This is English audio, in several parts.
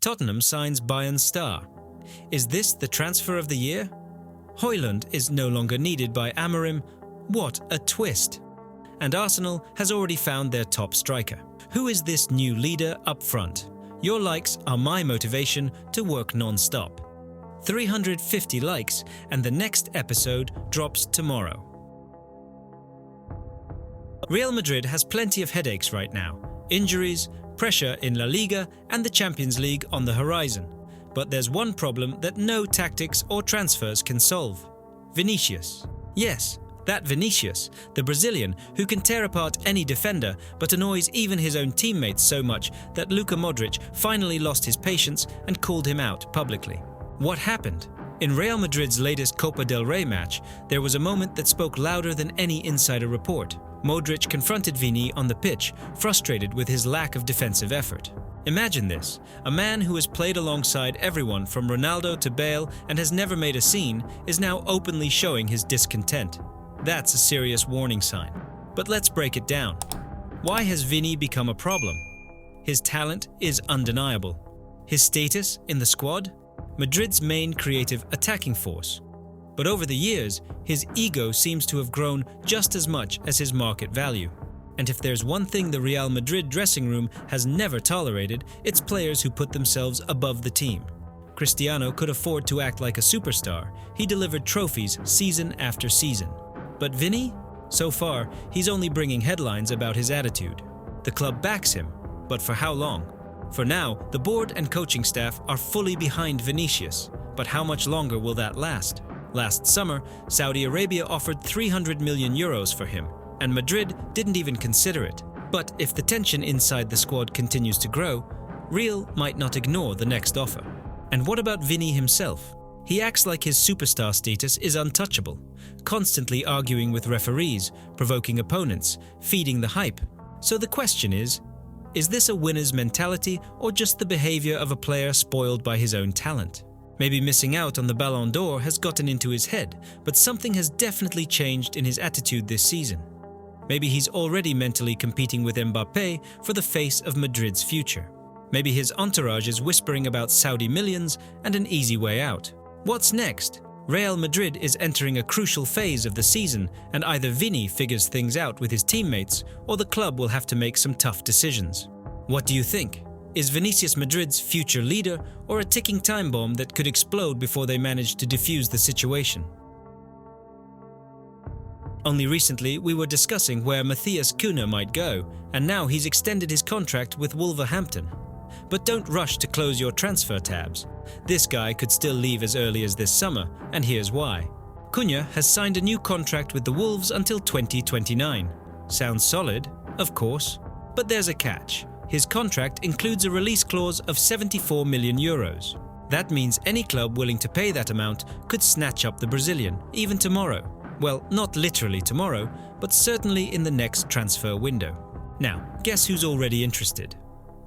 Tottenham signs Bayern star. Is this the transfer of the year? Højlund is no longer needed by Amorim. What a twist! And Arsenal has already found their top striker. Who is this new leader up front? Your likes are my motivation to work non-stop. 350 likes and the next episode drops tomorrow. Real Madrid has plenty of headaches right now. Injuries, pressure in La Liga and the Champions League on the horizon. But there's one problem that no tactics or transfers can solve. Vinicius. Yes, that Vinicius, the Brazilian who can tear apart any defender but annoys even his own teammates so much that Luka Modric finally lost his patience and called him out publicly. What happened? In Real Madrid's latest Copa del Rey match, there was a moment that spoke louder than any insider report. Modric confronted Vini on the pitch, frustrated with his lack of defensive effort. Imagine this, a man who has played alongside everyone from Ronaldo to Bale and has never made a scene is now openly showing his discontent. That's a serious warning sign. But let's break it down. Why has Vini become a problem? His talent is undeniable. His status in the squad? Madrid's main creative attacking force. But over the years, his ego seems to have grown just as much as his market value. And if there's one thing the Real Madrid dressing room has never tolerated, it's players who put themselves above the team. Cristiano could afford to act like a superstar. He delivered trophies season after season. But Vini? So far, he's only bringing headlines about his attitude. The club backs him, but for how long? For now, the board and coaching staff are fully behind Vinicius. But how much longer will that last? Last summer, Saudi Arabia offered 300 million euros for him, and Madrid didn't even consider it. But if the tension inside the squad continues to grow, Real might not ignore the next offer. And what about Vini himself? He acts like his superstar status is untouchable, constantly arguing with referees, provoking opponents, feeding the hype. So the question is this a winner's mentality or just the behavior of a player spoiled by his own talent? Maybe missing out on the Ballon d'Or has gotten into his head, but something has definitely changed in his attitude this season. Maybe he's already mentally competing with Mbappé for the face of Madrid's future. Maybe his entourage is whispering about Saudi millions and an easy way out. What's next? Real Madrid is entering a crucial phase of the season, and either Vini figures things out with his teammates, or the club will have to make some tough decisions. What do you think? Is Vinicius Madrid's future leader, or a ticking time bomb that could explode before they manage to defuse the situation? Only recently we were discussing where Matheus Cunha might go, and now he's extended his contract with Wolverhampton. But don't rush to close your transfer tabs. This guy could still leave as early as this summer, and here's why. Cunha has signed a new contract with the Wolves until 2029. Sounds solid, of course, but there's a catch. His contract includes a release clause of 74 million euros. That means any club willing to pay that amount could snatch up the Brazilian, even tomorrow. Well, not literally tomorrow, but certainly in the next transfer window. Now, guess who's already interested?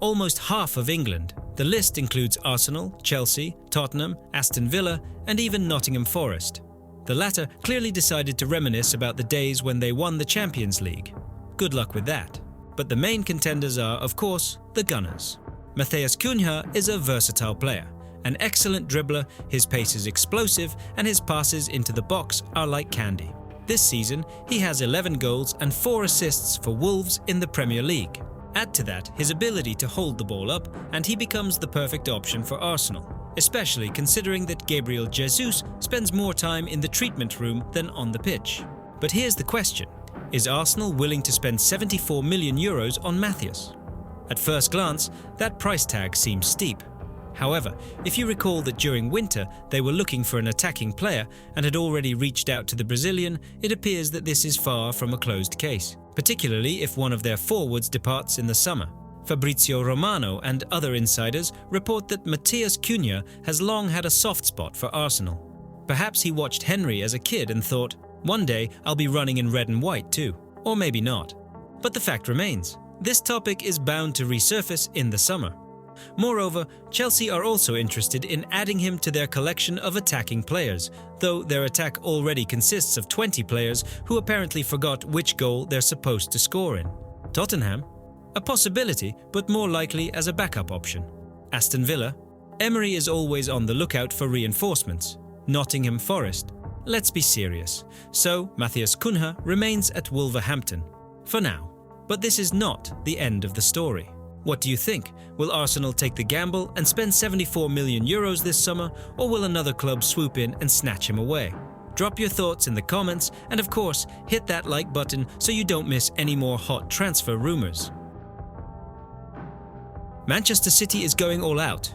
Almost half of England. The list includes Arsenal, Chelsea, Tottenham, Aston Villa, and even Nottingham Forest. The latter clearly decided to reminisce about the days when they won the Champions League. Good luck with that. But the main contenders are, of course, the Gunners. Matheus Cunha is a versatile player, an excellent dribbler, his pace is explosive, and his passes into the box are like candy. This season, he has 11 goals and 4 assists for Wolves in the Premier League. Add to that his ability to hold the ball up, and he becomes the perfect option for Arsenal, especially considering that Gabriel Jesus spends more time in the treatment room than on the pitch. But here's the question. Is Arsenal willing to spend 74 million euros on Matheus? At first glance, that price tag seems steep. However, if you recall that during winter they were looking for an attacking player and had already reached out to the Brazilian, it appears that this is far from a closed case, particularly if one of their forwards departs in the summer. Fabrizio Romano and other insiders report that Matheus Cunha has long had a soft spot for Arsenal. Perhaps he watched Henry as a kid and thought, one day I'll be running in red and white too. Or maybe not. But the fact remains, this topic is bound to resurface in the summer. Moreover, Chelsea are also interested in adding him to their collection of attacking players, though their attack already consists of 20 players who apparently forgot which goal they're supposed to score in. Tottenham? A possibility, but more likely as a backup option. Aston Villa? Emery is always on the lookout for reinforcements. Nottingham Forest. Let's be serious. So, Matthias Cunha remains at Wolverhampton. For now. But this is not the end of the story. What do you think? Will Arsenal take the gamble and spend €74 million this summer, or will another club swoop in and snatch him away? Drop your thoughts in the comments, and of course, hit that like button so you don't miss any more hot transfer rumours. Manchester City is going all out.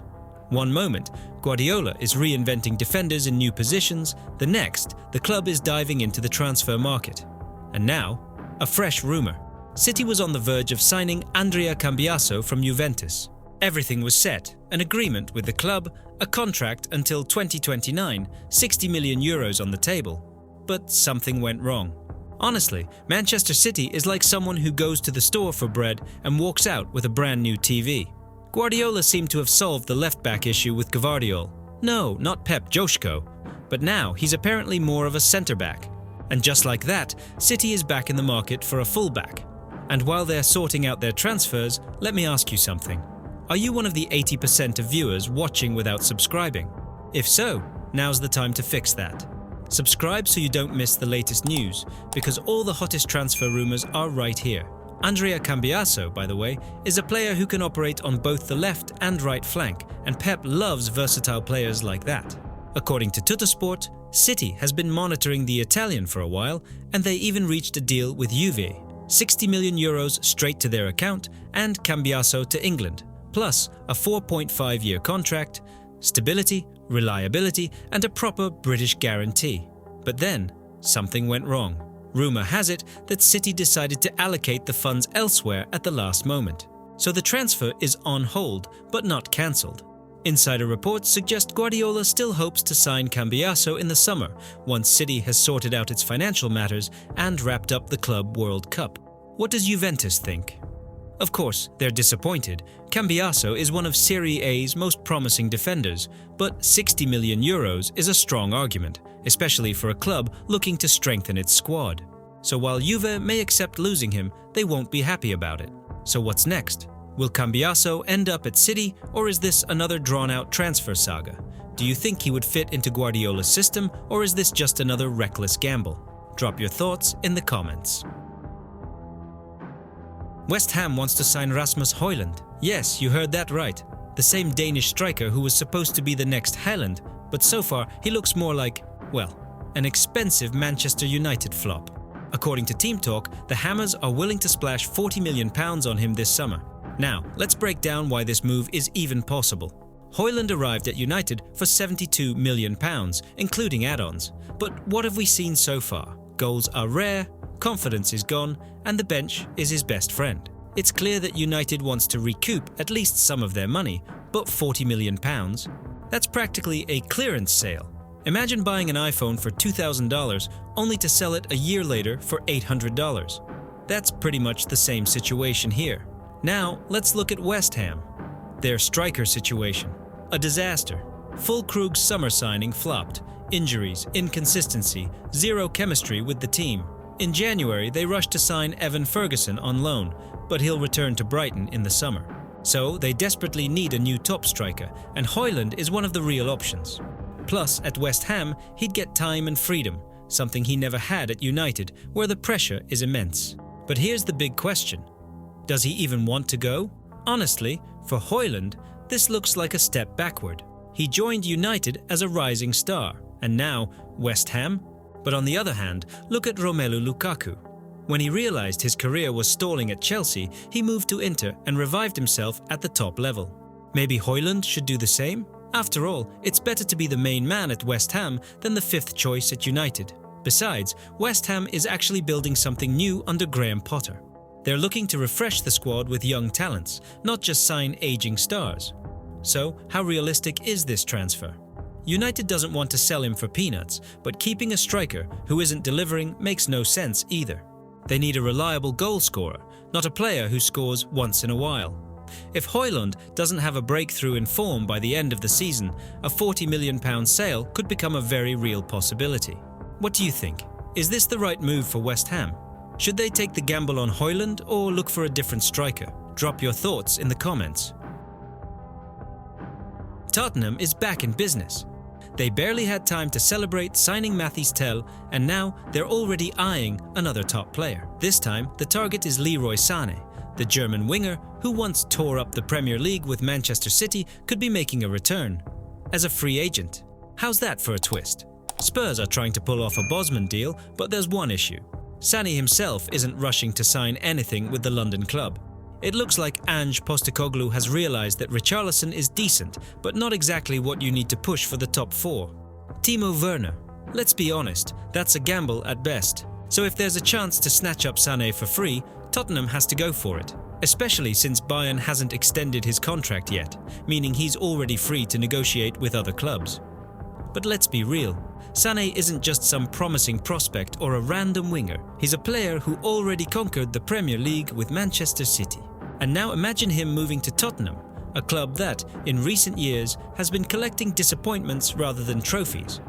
One moment, Guardiola is reinventing defenders in new positions, the next, the club is diving into the transfer market. And now, a fresh rumour. City was on the verge of signing Andrea Cambiaso from Juventus. Everything was set, an agreement with the club, a contract until 2029, €60 million on the table. But something went wrong. Honestly, Manchester City is like someone who goes to the store for bread and walks out with a brand new TV. Guardiola seemed to have solved the left-back issue with Gvardiol. No, not Pep Joško. But now he's apparently more of a centre-back. And just like that, City is back in the market for a full-back. And while they're sorting out their transfers, let me ask you something. Are you one of the 80% of viewers watching without subscribing? If so, now's the time to fix that. Subscribe so you don't miss the latest news, because all the hottest transfer rumours are right here. Andrea Cambiaso, by the way, is a player who can operate on both the left and right flank, and Pep loves versatile players like that. According to Tuttosport, City has been monitoring the Italian for a while, and they even reached a deal with Juve. €60 million straight to their account, and Cambiaso to England, plus a 4.5-year contract, stability, reliability, and a proper British guarantee. But then, something went wrong. Rumour has it that City decided to allocate the funds elsewhere at the last moment. So the transfer is on hold, but not cancelled. Insider reports suggest Guardiola still hopes to sign Cambiaso in the summer, once City has sorted out its financial matters and wrapped up the Club World Cup. What does Juventus think? Of course, they're disappointed. Cambiaso is one of Serie A's most promising defenders, but €60 million is a strong argument, especially for a club looking to strengthen its squad. So while Juve may accept losing him, they won't be happy about it. So what's next? Will Cambiaso end up at City, or is this another drawn-out transfer saga? Do you think he would fit into Guardiola's system, or is this just another reckless gamble? Drop your thoughts in the comments. West Ham wants to sign Rasmus Højlund. Yes, you heard that right. The same Danish striker who was supposed to be the next Haaland, but so far he looks more like, well, an expensive Manchester United flop. According to Team Talk, the Hammers are willing to splash £40 million on him this summer. Now, let's break down why this move is even possible. Højlund arrived at United for £72 million, including add-ons. But what have we seen so far? Goals are rare, confidence is gone, and the bench is his best friend. It's clear that United wants to recoup at least some of their money, but £40 million? That's practically a clearance sale. Imagine buying an iPhone for $2,000 only to sell it a year later for $800. That's pretty much the same situation here. Now, let's look at West Ham. Their striker situation. A disaster. Füllkrug's summer signing flopped. Injuries, inconsistency, zero chemistry with the team. In January, they rushed to sign Evan Ferguson on loan, but he'll return to Brighton in the summer. So, they desperately need a new top striker, and Højlund is one of the real options. Plus, at West Ham, he'd get time and freedom, something he never had at United, where the pressure is immense. But here's the big question. Does he even want to go? Honestly, for Højlund, this looks like a step backward. He joined United as a rising star, and now West Ham? But on the other hand, look at Romelu Lukaku. When he realized his career was stalling at Chelsea, he moved to Inter and revived himself at the top level. Maybe Højlund should do the same? After all, it's better to be the main man at West Ham than the fifth choice at United. Besides, West Ham is actually building something new under Graham Potter. They're looking to refresh the squad with young talents, not just sign aging stars. So, how realistic is this transfer? United doesn't want to sell him for peanuts, but keeping a striker who isn't delivering makes no sense either. They need a reliable goal scorer, not a player who scores once in a while. If Højlund doesn't have a breakthrough in form by the end of the season, a £40 million sale could become a very real possibility. What do you think? Is this the right move for West Ham? Should they take the gamble on Højlund or look for a different striker? Drop your thoughts in the comments. Tottenham is back in business. They barely had time to celebrate signing Mathys Tel, and now they're already eyeing another top player. This time, the target is Leroy Sané. The German winger, who once tore up the Premier League with Manchester City, could be making a return as a free agent. How's that for a twist? Spurs are trying to pull off a Bosman deal, but there's one issue. Sané himself isn't rushing to sign anything with the London club. It looks like Ange Postecoglou has realized that Richarlison is decent, but not exactly what you need to push for the top four. Timo Werner. Let's be honest, that's a gamble at best. So if there's a chance to snatch up Sané for free, Tottenham has to go for it. Especially since Bayern hasn't extended his contract yet, meaning he's already free to negotiate with other clubs. But let's be real. Sané isn't just some promising prospect or a random winger. He's a player who already conquered the Premier League with Manchester City. And now imagine him moving to Tottenham, a club that, in recent years, has been collecting disappointments rather than trophies.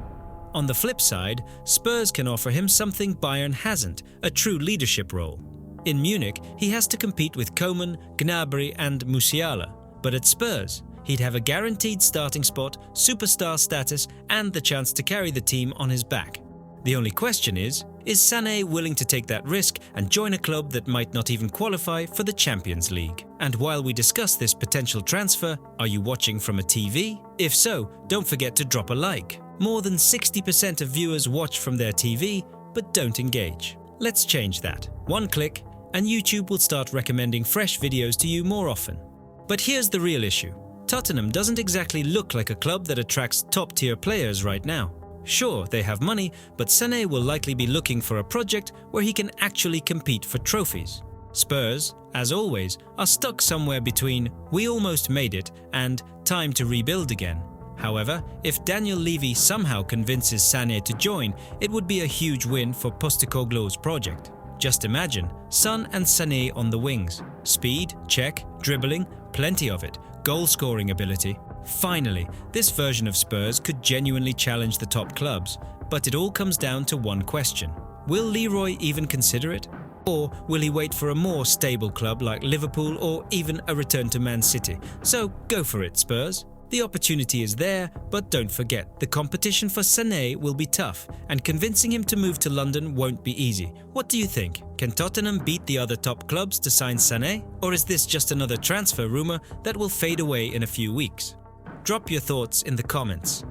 On the flip side, Spurs can offer him something Bayern hasn't, a true leadership role. In Munich, he has to compete with Coman, Gnabry and Musiala. But at Spurs, he'd have a guaranteed starting spot, superstar status and the chance to carry the team on his back. The only question is Sané willing to take that risk and join a club that might not even qualify for the Champions League? And while we discuss this potential transfer, are you watching from a TV? If so, don't forget to drop a like. More than 60% of viewers watch from their TV, but don't engage. Let's change that. One click, and YouTube will start recommending fresh videos to you more often. But here's the real issue. Tottenham doesn't exactly look like a club that attracts top-tier players right now. Sure, they have money, but Sané will likely be looking for a project where he can actually compete for trophies. Spurs, as always, are stuck somewhere between "we almost made it" and "time to rebuild again." However, if Daniel Levy somehow convinces Sané to join, it would be a huge win for Postecoglou's project. Just imagine, Son and Sané on the wings. Speed, check, dribbling, plenty of it. Goal-scoring ability. Finally, this version of Spurs could genuinely challenge the top clubs. But it all comes down to one question. Will Leroy even consider it? Or will he wait for a more stable club like Liverpool or even a return to Man City? So go for it, Spurs. The opportunity is there, but don't forget, the competition for Sané will be tough, and convincing him to move to London won't be easy. What do you think? Can Tottenham beat the other top clubs to sign Sané? Or is this just another transfer rumour that will fade away in a few weeks? Drop your thoughts in the comments.